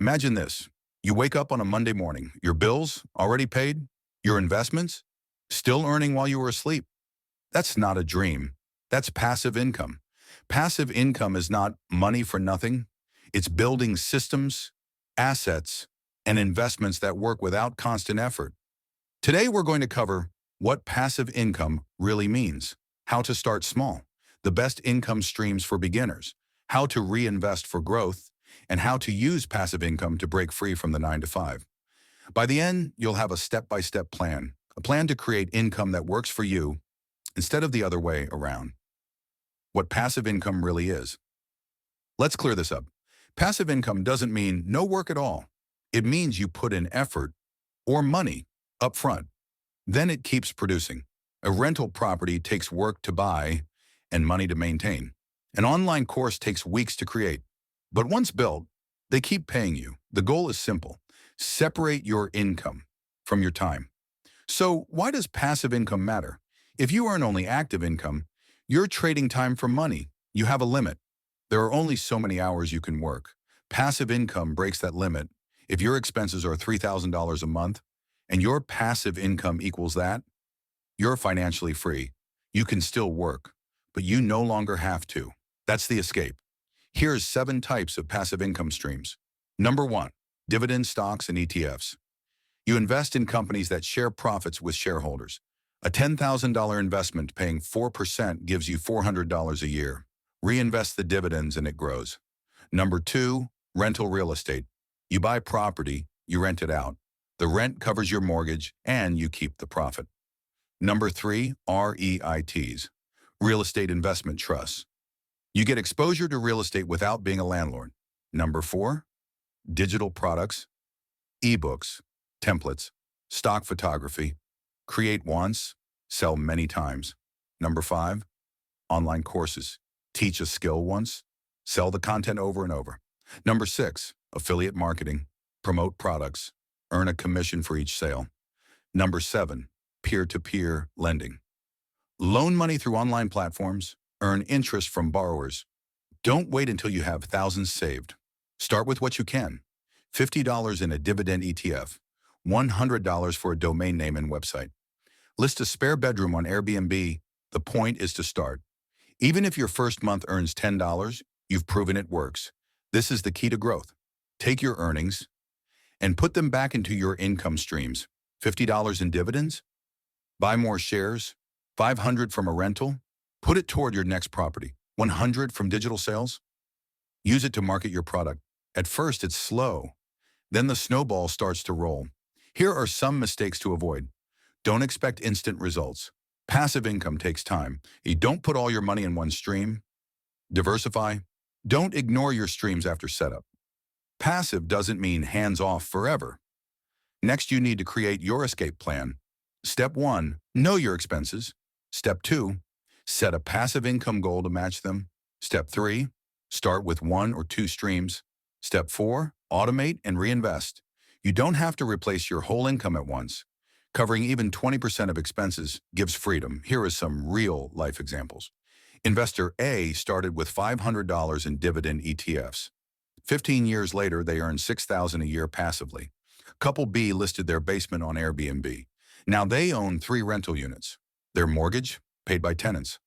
Imagine this. You wake up on a Monday morning, your bills already paid, your investments still earning while you were asleep. That's not a dream. That's passive income. Passive income is not money for nothing. It's building systems, assets, and investments that work without constant effort. Today, we're going to cover what passive income really means, how to start small, the best income streams for beginners, how to reinvest for growth, and how to use passive income to break free from the 9 to 5. By the end, you'll have a step-by-step plan, a plan to create income that works for you instead of the other way around. What passive income really is. Let's clear this up. Passive income doesn't mean no work at all. It means you put in effort or money up front. Then it keeps producing. A rental property takes work to buy and money to maintain. An online course takes weeks to create. But once built, they keep paying you. The goal is simple. Separate your income from your time. So why does passive income matter? If you earn only active income, you're trading time for money. You have a limit. There are only so many hours you can work. Passive income breaks that limit. If your expenses are $3,000 a month and your passive income equals that, you're financially free. You can still work, but you no longer have to. That's the escape. Here's 7 types of passive income streams. Number 1, dividend stocks and ETFs. You invest in companies that share profits with shareholders. A $10,000 investment paying 4% gives you $400 a year. Reinvest the dividends and it grows. Number 2, rental real estate. You buy property, you rent it out. The rent covers your mortgage and you keep the profit. Number 3, REITs, real estate investment trusts. You get exposure to real estate without being a landlord. Number 4, digital products, ebooks, templates, stock photography. Create once, sell many times. Number 5, online courses. Teach a skill once, sell the content over and over. Number 6, affiliate marketing. Promote products, earn a commission for each sale. Number 7, peer-to-peer lending. Loan money through online platforms, earn interest from borrowers. Don't wait until you have thousands saved. Start with what you can. $50 in a dividend ETF, $100 for a domain name and website. List a spare bedroom on Airbnb. The point is to start. Even if your first month earns $10, you've proven it works. This is the key to growth. Take your earnings and put them back into your income streams. $50 in dividends, buy more shares, $500 from a rental, put it toward your next property, $100 from digital sales. Use it to market your product. At first, it's slow. Then the snowball starts to roll. Here are some mistakes to avoid. Don't expect instant results. Passive income takes time. You don't put all your money in one stream. Diversify. Don't ignore your streams after setup. Passive doesn't mean hands-off forever. Next, you need to create your escape plan. Step 1, know your expenses. Step 2, set a passive income goal to match them. Step 3, start with 1 or 2 streams. Step 4, automate and reinvest. You don't have to replace your whole income at once. Covering even 20% of expenses gives freedom. Here is some real life examples. Investor A started with $500 in dividend ETFs. 15 years later, they earned $6,000 a year passively. Couple B listed their basement on Airbnb. Now they own 3 rental units. Their mortgage paid by tenants.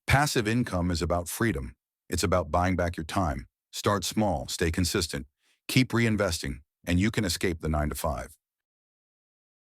Passive income is about freedom. It's about buying back your time. Start small, stay consistent, keep reinvesting, and you can escape the 9 to 5.